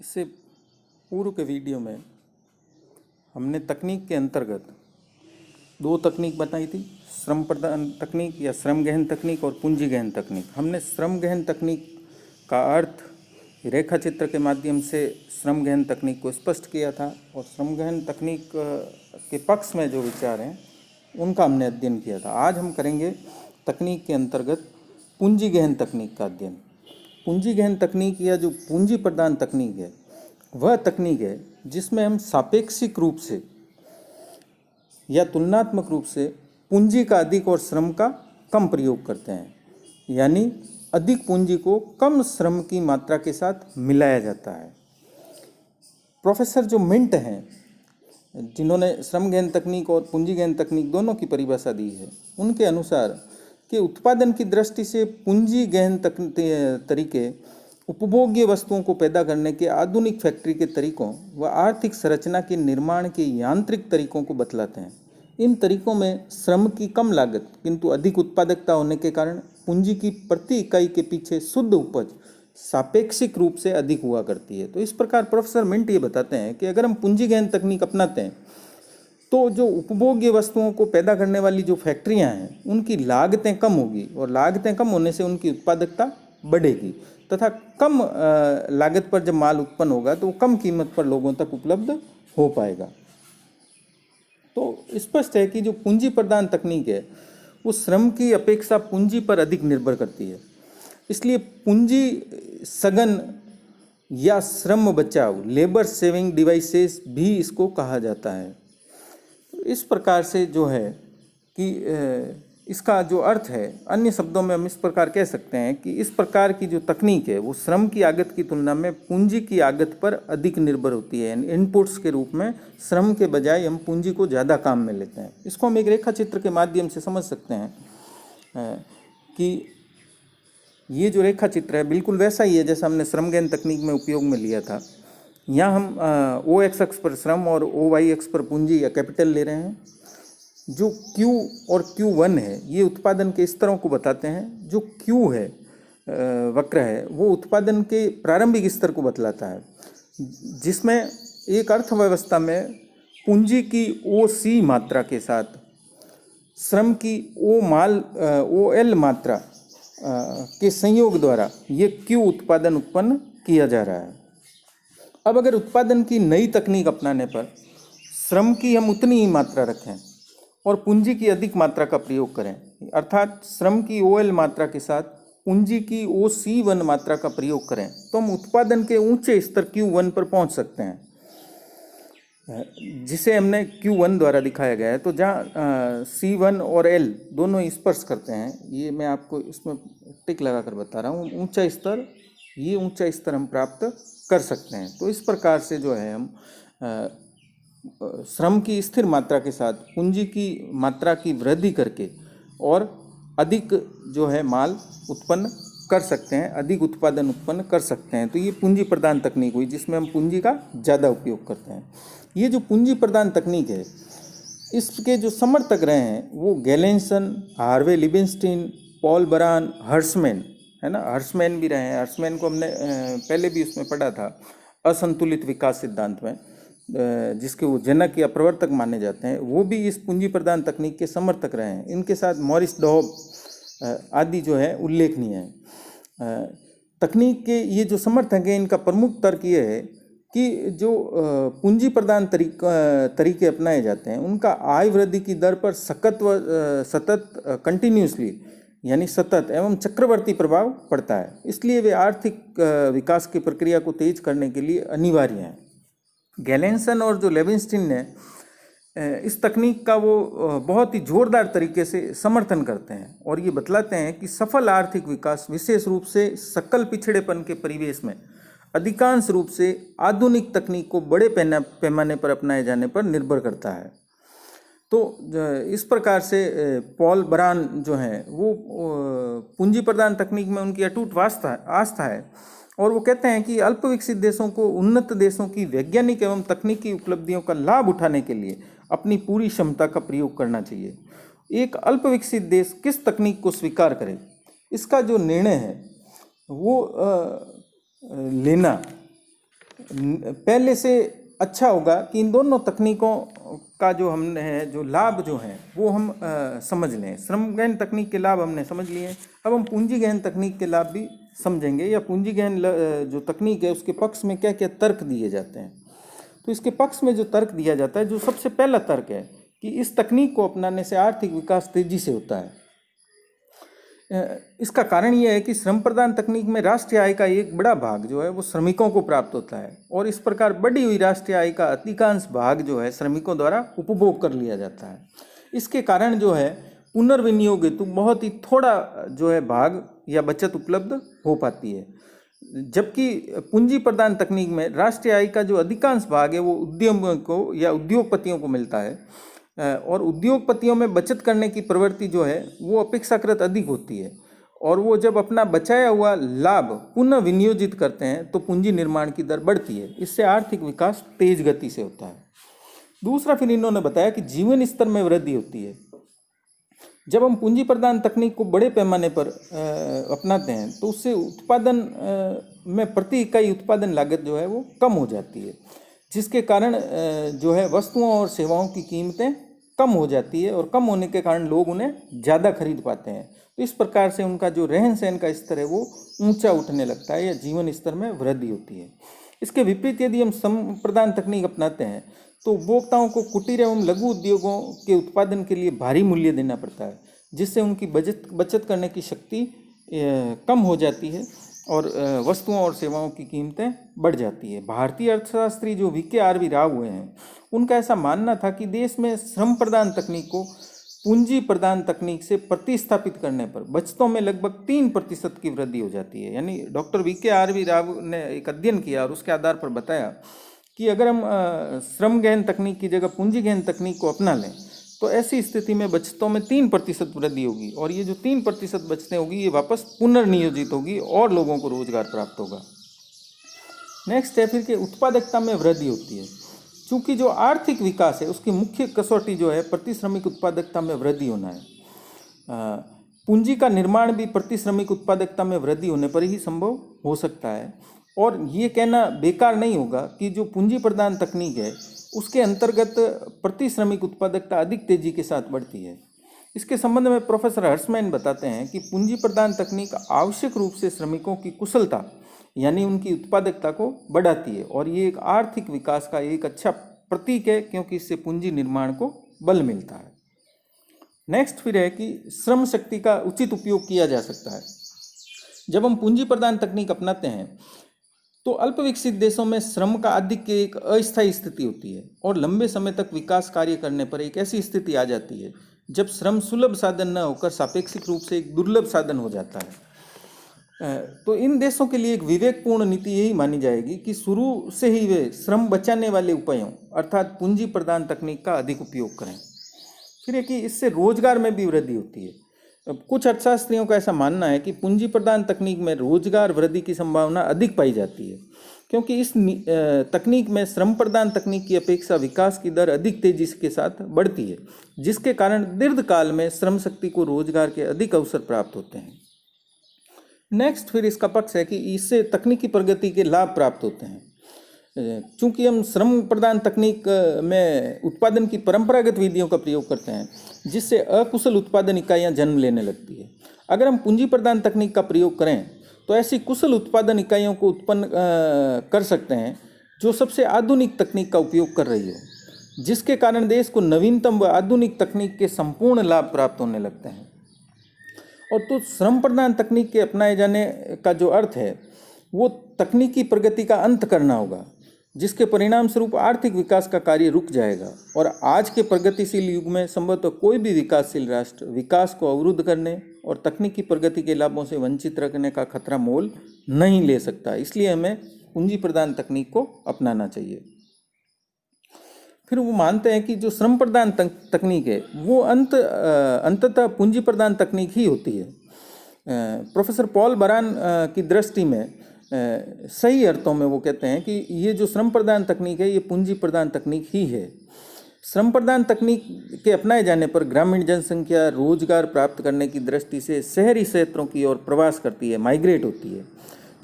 इससे पूर्व के वीडियो में हमने तकनीक के अंतर्गत दो तकनीक बताई थी, श्रम प्रदान तकनीक या श्रम गहन तकनीक और पूंजी गहन तकनीक। हमने श्रम गहन तकनीक का अर्थ रेखा चित्र के माध्यम से श्रम गहन तकनीक को स्पष्ट किया था और श्रम गहन तकनीक के पक्ष में जो विचार हैं उनका हमने अध्ययन किया था। आज हम करेंगे तकनीक के अंतर्गत पूंजी गहन तकनीक का अध्ययन। पूंजी गहन तकनीक या जो पूंजी प्रदान तकनीक है वह तकनीक है जिसमें हम सापेक्षिक रूप से या तुलनात्मक रूप से पूंजी का अधिक और श्रम का कम प्रयोग करते हैं, यानी अधिक पूंजी को कम श्रम की मात्रा के साथ मिलाया जाता है। प्रोफेसर जो मिंट हैं, जिन्होंने श्रम गहन तकनीक और पूंजी गहन तकनीक दोनों की परिभाषा दी है, उनके अनुसार कि उत्पादन की दृष्टि से पूंजी गहन तरीके उपभोग्य वस्तुओं को पैदा करने के आधुनिक फैक्ट्री के तरीकों व आर्थिक संरचना के निर्माण के यांत्रिक तरीकों को बतलाते हैं। इन तरीकों में श्रम की कम लागत किंतु अधिक उत्पादकता होने के कारण पूंजी की प्रति इकाई के पीछे शुद्ध उपज सापेक्षिक रूप से अधिक हुआ करती है। तो इस प्रकार प्रोफेसर मिंट ये बताते हैं कि अगर हम पूंजी गहन तकनीक अपनाते हैं तो जो उपभोग्य वस्तुओं को पैदा करने वाली जो फैक्ट्रियां हैं उनकी लागतें कम होगी और लागतें कम होने से उनकी उत्पादकता बढ़ेगी तथा कम लागत पर जब माल उत्पन्न होगा तो वो कम कीमत पर लोगों तक उपलब्ध हो पाएगा। तो स्पष्ट है कि जो पूंजी प्रदान तकनीक है वो श्रम की अपेक्षा पूंजी पर अधिक निर्भर करती है। इसलिए पूंजी सघन या श्रम बचाव लेबर सेविंग डिवाइसेस भी इसको कहा जाता है। इस प्रकार से जो है कि इसका जो अर्थ है, अन्य शब्दों में हम इस प्रकार कह सकते हैं कि इस प्रकार की जो तकनीक है वो श्रम की आगत की तुलना में पूंजी की आगत पर अधिक निर्भर होती है। इनपुट्स के रूप में श्रम के बजाय हम पूंजी को ज़्यादा काम में लेते हैं। इसको हम एक रेखा चित्र के माध्यम से समझ सकते हैं कि ये जो रेखा चित्र है बिल्कुल वैसा ही है जैसा हमने श्रम गहन तकनीक में उपयोग में लिया था। यहाँ हम ओ एक्स अक्ष पर श्रम और ओ वाई अक्ष पर पूंजी या कैपिटल ले रहे हैं। जो Q और Q1 है ये उत्पादन के स्तरों को बताते हैं। जो Q है वक्र है वो उत्पादन के प्रारंभिक स्तर को बतलाता है, जिसमें एक अर्थव्यवस्था में पूंजी की OC मात्रा के साथ श्रम की OL मात्रा के संयोग द्वारा ये Q उत्पादन उत्पन्न किया जा रहा है। अब अगर उत्पादन की नई तकनीक अपनाने पर श्रम की हम उतनी ही मात्रा रखें और पूंजी की अधिक मात्रा का प्रयोग करें, अर्थात श्रम की OL मात्रा के साथ पूंजी की OC1 मात्रा का प्रयोग करें, तो हम उत्पादन के ऊंचे स्तर Q1 पर पहुंच सकते हैं, जिसे हमने Q1 द्वारा दिखाया गया है। तो जहाँ C1 और L दोनों स्पर्श करते हैं, ये मैं आपको इसमें टिक लगा कर बता रहा हूँ, ऊंचा स्तर, ये ऊंचा स्तर हम प्राप्त कर सकते हैं। तो इस प्रकार से जो है हम श्रम की स्थिर मात्रा के साथ पूंजी की मात्रा की वृद्धि करके और अधिक जो है माल उत्पन्न कर सकते हैं, अधिक उत्पादन उत्पन्न कर सकते हैं। तो ये पूंजी प्रदान तकनीक हुई जिसमें हम पूंजी का ज़्यादा उपयोग करते हैं। ये जो पूंजी प्रदान तकनीक है इसके जो समर्थक रहे हैं वो गैलेंसन, हार्वे लिबेनस्टीन, पॉल बरान, हर्समैन, है ना, हर्समैन भी रहे हैं। हर्समैन को हमने पहले भी उसमें पढ़ा था असंतुलित विकास सिद्धांत में, जिसके वो जनक या प्रवर्तक माने जाते हैं। वो भी इस पूंजी प्रदान तकनीक के समर्थक रहे हैं। इनके साथ मॉरिस डॉब आदि जो है उल्लेखनीय है। तकनीक के ये जो समर्थक हैं इनका प्रमुख तर्क ये है कि जो पूंजी प्रदान तरीके अपनाए जाते हैं उनका आय वृद्धि की दर पर सतत कंटिन्यूसली यानी सतत एवं चक्रवर्ती प्रभाव पड़ता है। इसलिए वे आर्थिक विकास की प्रक्रिया को तेज करने के लिए अनिवार्य हैं। गैलेंसन और जो लेविनस्टीन ने इस तकनीक का वो बहुत ही जोरदार तरीके से समर्थन करते हैं और ये बतलाते हैं कि सफल आर्थिक विकास विशेष रूप से सकल पिछड़ेपन के परिवेश में अधिकांश रूप से आधुनिक तकनीक को बड़े पैमाने पर अपनाए जाने पर निर्भर करता है। तो इस प्रकार से पॉल बरान जो हैं वो पूंजी प्रदान तकनीक में उनकी अटूट आस्था है और वो कहते हैं कि अल्प विकसित देशों को उन्नत देशों की वैज्ञानिक एवं तकनीकी उपलब्धियों का लाभ उठाने के लिए अपनी पूरी क्षमता का प्रयोग करना चाहिए। एक अल्प विकसित देश किस तकनीक को स्वीकार करे, इसका जो निर्णय है वो लेना पहले से अच्छा होगा कि इन दोनों तकनीकों का जो हमने है जो लाभ जो हैं वो हम समझ लें। श्रम गहन तकनीक के लाभ हमने समझ लिए, अब हम पूंजी गहन तकनीक के लाभ भी समझेंगे, या पूंजी गहन जो तकनीक है उसके पक्ष में क्या क्या तर्क दिए जाते हैं। तो इसके पक्ष में जो तर्क दिया जाता है, जो सबसे पहला तर्क है कि इस तकनीक को अपनाने से आर्थिक विकास तेजी से होता है। इसका कारण यह है कि श्रम प्रदान तकनीक में राष्ट्रीय आय का एक बड़ा भाग जो है वो श्रमिकों को प्राप्त होता है, और इस प्रकार बढ़ी हुई राष्ट्रीय आय का अधिकांश भाग जो है श्रमिकों द्वारा उपभोग कर लिया जाता है। इसके कारण जो है पुनर्विनियोग हेतु बहुत ही थोड़ा जो है भाग या बचत उपलब्ध हो पाती है, जबकि पूंजी प्रदान तकनीक में राष्ट्रीय आय का जो अधिकांश भाग है वो उद्यमियों को या उद्योगपतियों को मिलता है, और उद्योगपतियों में बचत करने की प्रवृत्ति जो है वो अपेक्षाकृत अधिक होती है, और वो जब अपना बचाया हुआ लाभ पुनः विनियोजित करते हैं तो पूंजी निर्माण की दर बढ़ती है। इससे आर्थिक विकास तेज गति से होता है। दूसरा फिर इन्होंने बताया कि जीवन स्तर में वृद्धि होती है। जब हम पूंजी प्रदान तकनीक को बड़े पैमाने पर अपनाते हैं तो उससे उत्पादन में प्रति इकाई उत्पादन लागत जो है वो कम हो जाती है, जिसके कारण जो है वस्तुओं और सेवाओं की कीमतें कम हो जाती है, और कम होने के कारण लोग उन्हें ज़्यादा खरीद पाते हैं। तो इस प्रकार से उनका जो रहन सहन का स्तर है वो ऊंचा उठने लगता है, या जीवन स्तर में वृद्धि होती है। इसके विपरीत यदि हम श्रम प्रदान तकनीक अपनाते हैं तो उपभोक्ताओं को कुटीर एवं लघु उद्योगों के उत्पादन के लिए भारी मूल्य देना पड़ता है, जिससे उनकी बचत करने की शक्ति कम हो जाती है, और वस्तुओं और सेवाओं की कीमतें बढ़ जाती है। भारतीय अर्थशास्त्री जो VKRV राव हुए हैं, उनका ऐसा मानना था कि देश में श्रम प्रदान तकनीक को पूंजी प्रदान तकनीक से प्रतिस्थापित करने पर बचतों में लगभग 3% की वृद्धि हो जाती है। यानी डॉक्टर VKRV राव ने एक अध्ययन किया और उसके आधार पर बताया कि अगर हम श्रम गहन तकनीक की जगह पूंजी गहन तकनीक को अपना लें तो ऐसी स्थिति में बचतों में 3% वृद्धि होगी, और ये जो 3% बचतें होगी ये वापस पुनर्नियोजित होगी और लोगों को रोजगार प्राप्त होगा। नेक्स्ट है फिर कि उत्पादकता में वृद्धि होती है। चूँकि जो आर्थिक विकास है उसकी मुख्य कसौटी जो है प्रति श्रमिक उत्पादकता में वृद्धि होना है। पूंजी का निर्माण भी प्रति श्रमिक उत्पादकता में वृद्धि होने पर ही संभव हो सकता है, और ये कहना बेकार नहीं होगा कि जो पूंजी प्रदान तकनीक है उसके अंतर्गत प्रति श्रमिक उत्पादकता अधिक तेजी के साथ बढ़ती है। इसके संबंध में प्रोफेसर हर्षमैन बताते हैं कि पूंजी प्रदान तकनीक आवश्यक रूप से श्रमिकों की कुशलता यानी उनकी उत्पादकता को बढ़ाती है, और ये एक आर्थिक विकास का एक अच्छा प्रतीक है, क्योंकि इससे पूंजी निर्माण को बल मिलता है। नेक्स्ट फिर है कि श्रम शक्ति का उचित उपयोग किया जा सकता है। जब हम पूंजी प्रदान तकनीक अपनाते हैं तो अल्प विकसित देशों में श्रम का आधिक्य की एक अस्थायी स्थिति होती है, और लंबे समय तक विकास कार्य करने पर एक ऐसी स्थिति आ जाती है जब श्रम सुलभ साधन न होकर सापेक्षिक रूप से एक दुर्लभ साधन हो जाता है। तो इन देशों के लिए एक विवेकपूर्ण नीति यही मानी जाएगी कि शुरू से ही वे श्रम बचाने वाले उपायों अर्थात पूंजी प्रदान तकनीक का अधिक उपयोग करें। फिर है कि इससे रोजगार में भी वृद्धि होती है। कुछ अर्थशास्त्रियों का ऐसा मानना है कि पूंजी प्रदान तकनीक में रोजगार वृद्धि की संभावना अधिक पाई जाती है, क्योंकि इस तकनीक में श्रम प्रदान तकनीक की अपेक्षा विकास की दर अधिक तेजी के साथ बढ़ती है, जिसके कारण दीर्घकाल में श्रम शक्ति को रोजगार के अधिक अवसर प्राप्त होते हैं। नेक्स्ट फिर इसका पक्ष है कि इससे तकनीकी प्रगति के लाभ प्राप्त होते हैं। चूँकि हम श्रम प्रदान तकनीक में उत्पादन की परंपरागत विधियों का प्रयोग करते हैं, जिससे अकुशल उत्पादन इकाइयाँ जन्म लेने लगती है। अगर हम पूंजी प्रदान तकनीक का प्रयोग करें तो ऐसी कुशल उत्पादन इकाइयों को उत्पन्न कर सकते हैं जो सबसे आधुनिक तकनीक का उपयोग कर रही हो, जिसके कारण देश को नवीनतम व आधुनिक तकनीक के संपूर्ण लाभ प्राप्त होने लगते हैं। और तो श्रम प्रदान तकनीक के अपनाए जाने का जो अर्थ है वो तकनीकी प्रगति का अंत करना होगा, जिसके परिणाम स्वरूप आर्थिक विकास का कार्य रुक जाएगा, और आज के प्रगतिशील युग में संभवतः कोई भी विकासशील राष्ट्र विकास को अवरुद्ध करने और तकनीकी प्रगति के लाभों से वंचित रखने का खतरा मोल नहीं ले सकता। इसलिए हमें पूंजी प्रदान तकनीक को अपनाना चाहिए। फिर वो मानते हैं कि जो श्रम प्रदान तकनीक है वो अंततः पूंजी प्रदान तकनीक ही होती है। प्रोफेसर पॉल बरान की दृष्टि में सही अर्थों में वो कहते हैं कि ये जो श्रम प्रदान तकनीक है ये पूंजी प्रदान तकनीक ही है। श्रम प्रदान तकनीक के अपनाए जाने पर ग्रामीण जनसंख्या रोजगार प्राप्त करने की दृष्टि से शहरी क्षेत्रों की ओर प्रवास करती है, माइग्रेट होती है।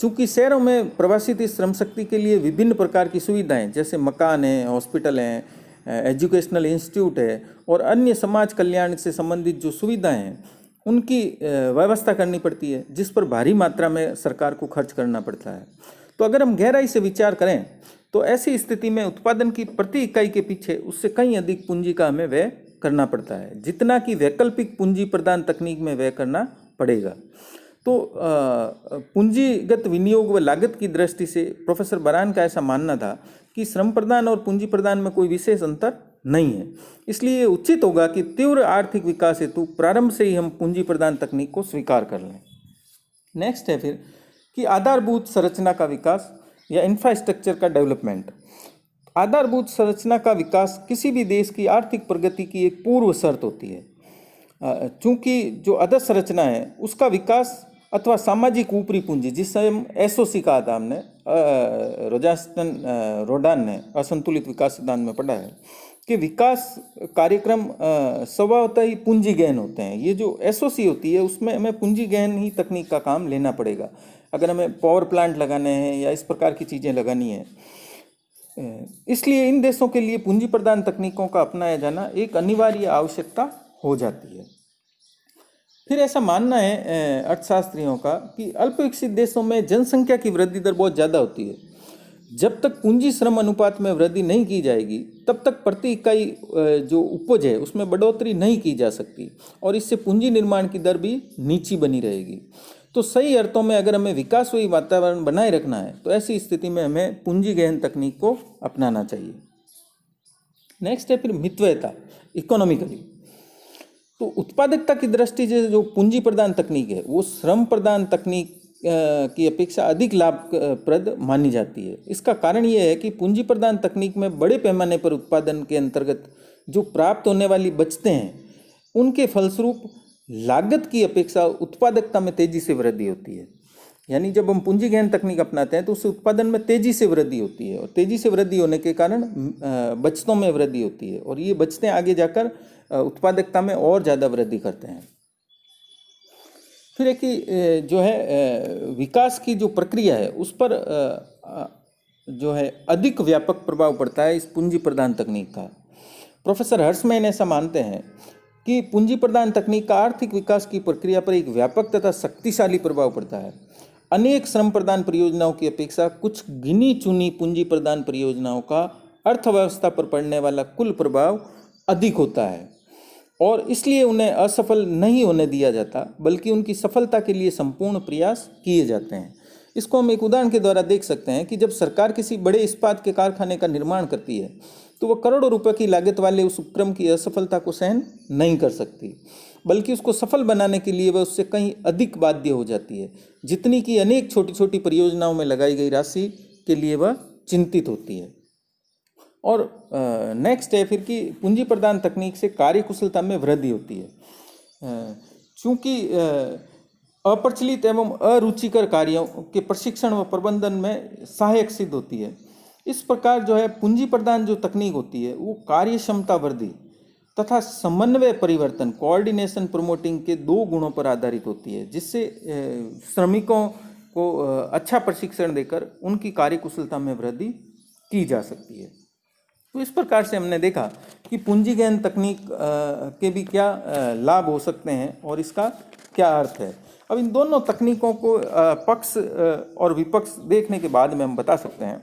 चूँकि शहरों में प्रवासित श्रम शक्ति के लिए विभिन्न प्रकार की सुविधाएं जैसे मकान हैं, हॉस्पिटल हैं, एजुकेशनल इंस्टीट्यूट है और अन्य समाज कल्याण से संबंधित जो सुविधाएं हैं उनकी व्यवस्था करनी पड़ती है, जिस पर भारी मात्रा में सरकार को खर्च करना पड़ता है। तो अगर हम गहराई से विचार करें तो ऐसी स्थिति में उत्पादन की प्रति इकाई के पीछे उससे कहीं अधिक पूंजी का हमें व्यय करना पड़ता है, जितना कि वैकल्पिक पूंजी प्रदान तकनीक में व्यय करना पड़ेगा। तो पूंजीगत विनियोग व लागत की दृष्टि से प्रोफेसर बरान का ऐसा मानना था कि श्रम प्रदान और पूंजी प्रदान में कोई विशेष अंतर नहीं है। इसलिए उचित होगा कि तीव्र आर्थिक विकास हेतु प्रारंभ से ही हम पूंजी प्रदान तकनीक को स्वीकार कर लें। नेक्स्ट है फिर कि आधारभूत संरचना का विकास या इंफ्रास्ट्रक्चर का डेवलपमेंट। आधारभूत संरचना का विकास किसी भी देश की आर्थिक प्रगति की एक पूर्व शर्त होती है। चूँकि जो अधोसंरचना है उसका विकास अथवा सामाजिक ऊपरी पूंजी, जिससे हम एसओसी कहा था हमने, रोडान ने असंतुलित विकास सिद्धांत में पढ़ा है कि विकास कार्यक्रम स्वभावतः ही पूंजी गहन होते हैं। ये जो एसओसी होती है उसमें हमें पूंजी गहन ही तकनीक का काम लेना पड़ेगा अगर हमें पावर प्लांट लगाने हैं या इस प्रकार की चीज़ें लगानी है। इसलिए इन देशों के लिए पूंजी प्रदान तकनीकों का अपनाया जाना एक अनिवार्य आवश्यकता हो जाती है। फिर ऐसा मानना है अर्थशास्त्रियों का कि अल्प विकसित देशों में जनसंख्या की वृद्धि दर बहुत ज़्यादा होती है। जब तक पूंजी श्रम अनुपात में वृद्धि नहीं की जाएगी तब तक प्रति इकाई जो उपज है उसमें बढ़ोतरी नहीं की जा सकती और इससे पूंजी निर्माण की दर भी नीची बनी रहेगी। तो सही अर्थों में अगर हमें विकासोन्मुखी वातावरण बनाए रखना है तो ऐसी स्थिति में हमें पूंजी गहन तकनीक को अपनाना चाहिए। नेक्स्ट है फिर मितव्ययता, इकोनॉमिकली। तो उत्पादकता की दृष्टि से जो पूंजी प्रदान तकनीक है वो श्रम प्रदान तकनीक की अपेक्षा अधिक लाभप्रद मानी जाती है। इसका कारण ये है कि पूंजी प्रदान तकनीक में बड़े पैमाने पर उत्पादन के अंतर्गत जो प्राप्त होने वाली बचतें हैं उनके फलस्वरूप लागत की अपेक्षा उत्पादकता में तेजी से वृद्धि होती है। यानी जब हम पूंजी गहन तकनीक अपनाते हैं तो उससे उत्पादन में तेजी से वृद्धि होती है और तेजी से वृद्धि होने के कारण बचतों में वृद्धि होती है और ये बचतें आगे जाकर उत्पादकता में और ज़्यादा वृद्धि करते हैं। फिर एक जो है विकास की जो प्रक्रिया है उस पर जो है अधिक व्यापक प्रभाव पड़ता है इस पूंजी प्रदान तकनीक का। प्रोफेसर हर्षमैन ऐसा मानते हैं कि पूंजी प्रदान तकनीक का आर्थिक विकास की प्रक्रिया पर एक व्यापक तथा शक्तिशाली प्रभाव पड़ता है। अनेक श्रम प्रदान परियोजनाओं की अपेक्षा कुछ गिनी चुनी पूंजी प्रदान परियोजनाओं का अर्थव्यवस्था पर पड़ने वाला कुल प्रभाव अधिक होता है और इसलिए उन्हें असफल नहीं होने दिया जाता बल्कि उनकी सफलता के लिए संपूर्ण प्रयास किए जाते हैं। इसको हम एक उदाहरण के द्वारा देख सकते हैं कि जब सरकार किसी बड़े इस्पात के कारखाने का निर्माण करती है तो वह करोड़ों रुपए की लागत वाले उस उपक्रम की असफलता को सहन नहीं कर सकती बल्कि उसको सफल बनाने के लिए वह उससे कहीं अधिक बाध्य हो जाती है जितनी कि अनेक छोटी छोटी परियोजनाओं में लगाई गई राशि के लिए वह चिंतित होती है। और नेक्स्ट है फिर कि पूंजी प्रदान तकनीक से कार्यकुशलता में वृद्धि होती है। चूँकि अप्रचलित एवं अरुचिकर कार्यों के प्रशिक्षण व प्रबंधन में सहायक सिद्ध होती है। इस प्रकार जो है पूंजी प्रदान जो तकनीक होती है वो कार्य क्षमता वृद्धि तथा समन्वय परिवर्तन, कोऑर्डिनेशन प्रमोटिंग के दो गुणों पर आधारित होती है, जिससे श्रमिकों को अच्छा प्रशिक्षण देकर उनकी कार्यकुशलता में वृद्धि की जा सकती है। तो इस प्रकार से हमने देखा कि पूंजी गहन तकनीक के भी क्या लाभ हो सकते हैं और इसका क्या अर्थ है। अब इन दोनों तकनीकों को पक्ष और विपक्ष देखने के बाद में हम बता सकते हैं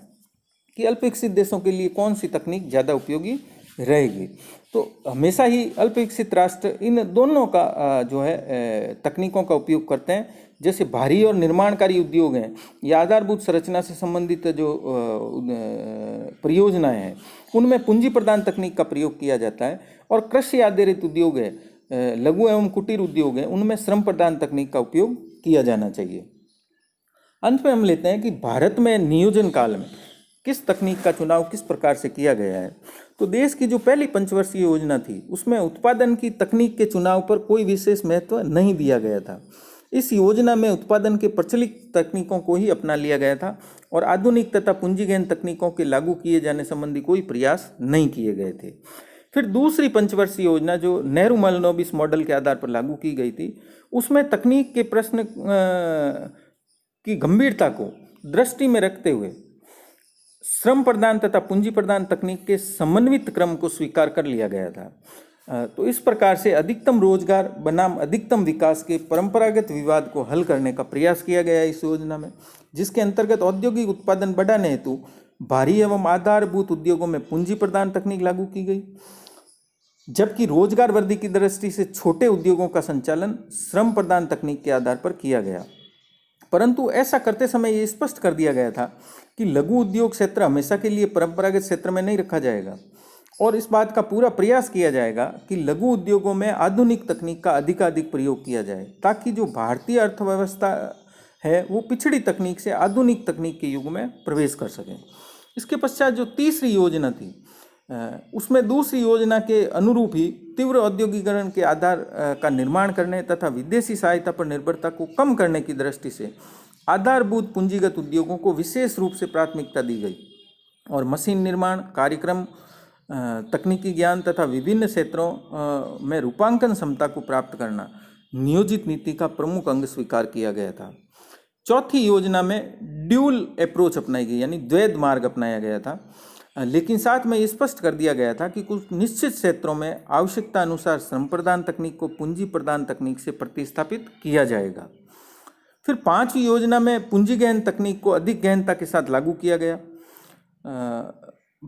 कि अल्प विकसित देशों के लिए कौन सी तकनीक ज़्यादा उपयोगी रहेगी। तो हमेशा ही अल्प विकसित राष्ट्र इन दोनों का जो है तकनीकों का उपयोग करते हैं। जैसे भारी और निर्माणकारी उद्योग हैं या आधारभूत संरचना से संबंधित जो परियोजनाएं हैं उनमें पूंजी प्रदान तकनीक का प्रयोग किया जाता है और कृषि आधारित उद्योग है, लघु एवं कुटीर उद्योग है, उनमें श्रम प्रदान तकनीक का उपयोग किया जाना चाहिए। अंत में हम लेते हैं कि भारत में नियोजन काल में किस तकनीक का चुनाव किस प्रकार से किया गया है। तो देश की जो पहली पंचवर्षीय योजना थी उसमें उत्पादन की तकनीक के चुनाव पर कोई विशेष महत्व नहीं दिया गया था। इस योजना में उत्पादन के प्रचलित तकनीकों को ही अपना लिया गया था और आधुनिक तथा पूंजीगहन तकनीकों के लागू किए जाने संबंधी कोई प्रयास नहीं किए गए थे। फिर दूसरी पंचवर्षीय योजना जो नेहरू मालनोबिस मॉडल के आधार पर लागू की गई थी उसमें तकनीक के प्रश्न की गंभीरता को दृष्टि में रखते हुए श्रम प्रदान तथा पूंजी प्रदान तकनीक के समन्वित क्रम को स्वीकार कर लिया गया था। तो इस प्रकार से अधिकतम रोजगार बनाम अधिकतम विकास के परंपरागत विवाद को हल करने का प्रयास किया गया इस योजना में, जिसके अंतर्गत औद्योगिक उत्पादन बढ़ाने हेतु भारी एवं आधारभूत उद्योगों में पूंजी प्रदान तकनीक लागू की गई, जबकि रोजगार वृद्धि की दृष्टि से छोटे उद्योगों का संचालन श्रम प्रदान तकनीक के आधार पर किया गया। परंतु ऐसा करते समय ये स्पष्ट कर दिया गया था कि लघु उद्योग क्षेत्र हमेशा के लिए परंपरागत क्षेत्र में नहीं रखा जाएगा और इस बात का पूरा प्रयास किया जाएगा कि लघु उद्योगों में आधुनिक तकनीक का अधिकाधिक प्रयोग किया जाए, ताकि जो भारतीय अर्थव्यवस्था है वो पिछड़ी तकनीक से आधुनिक तकनीक के युग में प्रवेश कर सके। इसके पश्चात जो तीसरी योजना थी उसमें दूसरी योजना के अनुरूप ही तीव्र औद्योगिकरण के आधार का निर्माण करने तथा विदेशी सहायता पर निर्भरता को कम करने की दृष्टि से आधारभूत पूंजीगत उद्योगों को विशेष रूप से प्राथमिकता दी गई और मशीन निर्माण, कार्यक्रम, तकनीकी ज्ञान तथा विभिन्न क्षेत्रों में रूपांकन क्षमता को प्राप्त करना नियोजित नीति का प्रमुख अंग स्वीकार किया गया था। चौथी योजना में ड्यूल अप्रोच अपनाई गई, यानी द्वैध मार्ग अपनाया गया था, लेकिन साथ में ये स्पष्ट कर दिया गया था कि कुछ निश्चित क्षेत्रों में आवश्यकता अनुसार श्रम प्रदान तकनीक को पूंजी प्रदान तकनीक से प्रतिस्थापित किया जाएगा। फिर पांचवी योजना में पूंजी गहन तकनीक को अधिक गहनता के साथ लागू किया गया।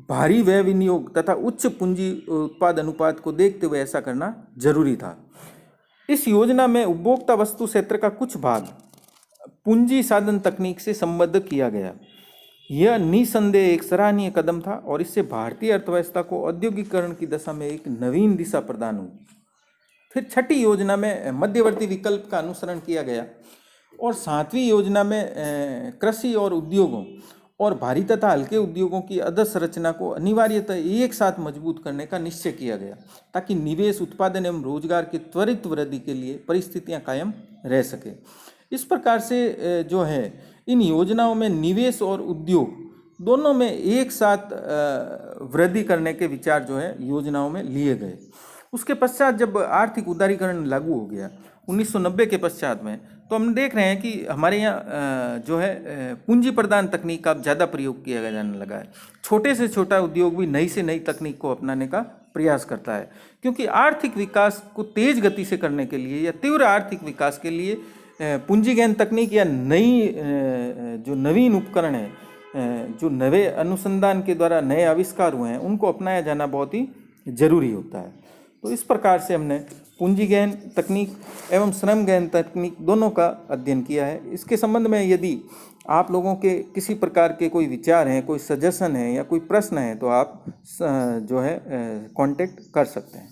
भारी व्यय विनियोग तथा उच्च पूंजी उत्पाद अनुपात को देखते हुए ऐसा करना जरूरी था। इस योजना में उपभोक्ता वस्तु क्षेत्र का कुछ भाग पूंजी साधन तकनीक से संबद्ध किया गया। यह निसंदेह एक सराहनीय कदम था और इससे भारतीय अर्थव्यवस्था को औद्योगिकरण की दशा में एक नवीन दिशा प्रदान हुई। फिर छठी योजना में मध्यवर्ती विकल्प का अनुसरण किया गया और सातवीं योजना में कृषि और उद्योगों और भारी तथा हल्के उद्योगों की अधोसंरचना को अनिवार्यतः एक साथ मजबूत करने का निश्चय किया गया, ताकि निवेश, उत्पादन एवं रोजगार की त्वरित वृद्धि के लिए परिस्थितियां कायम रह सके। इस प्रकार से जो है इन योजनाओं में निवेश और उद्योग दोनों में एक साथ वृद्धि करने के विचार जो है योजनाओं में लिए गए। उसके पश्चात जब आर्थिक उदारीकरण लागू हो गया 1990 के पश्चात में, तो हम देख रहे हैं कि हमारे यहाँ जो है पूंजी प्रदान तकनीक का अब ज़्यादा प्रयोग किया जाने लगा है। छोटे से छोटा उद्योग भी नई से नई तकनीक को अपनाने का प्रयास करता है, क्योंकि आर्थिक विकास को तेज गति से करने के लिए या तीव्र आर्थिक विकास के लिए पूंजी गहन तकनीक या नई जो नवीन उपकरण है, जो नए अनुसंधान के द्वारा नए आविष्कार हुए हैं, उनको अपनाया जाना बहुत ही जरूरी होता है। तो इस प्रकार से हमने पूंजी गहन तकनीक एवं श्रम गहन तकनीक दोनों का अध्ययन किया है। इसके संबंध में यदि आप लोगों के किसी प्रकार के कोई विचार हैं, कोई सजेशन है या कोई प्रश्न है, तो आप जो है कांटेक्ट कर सकते हैं।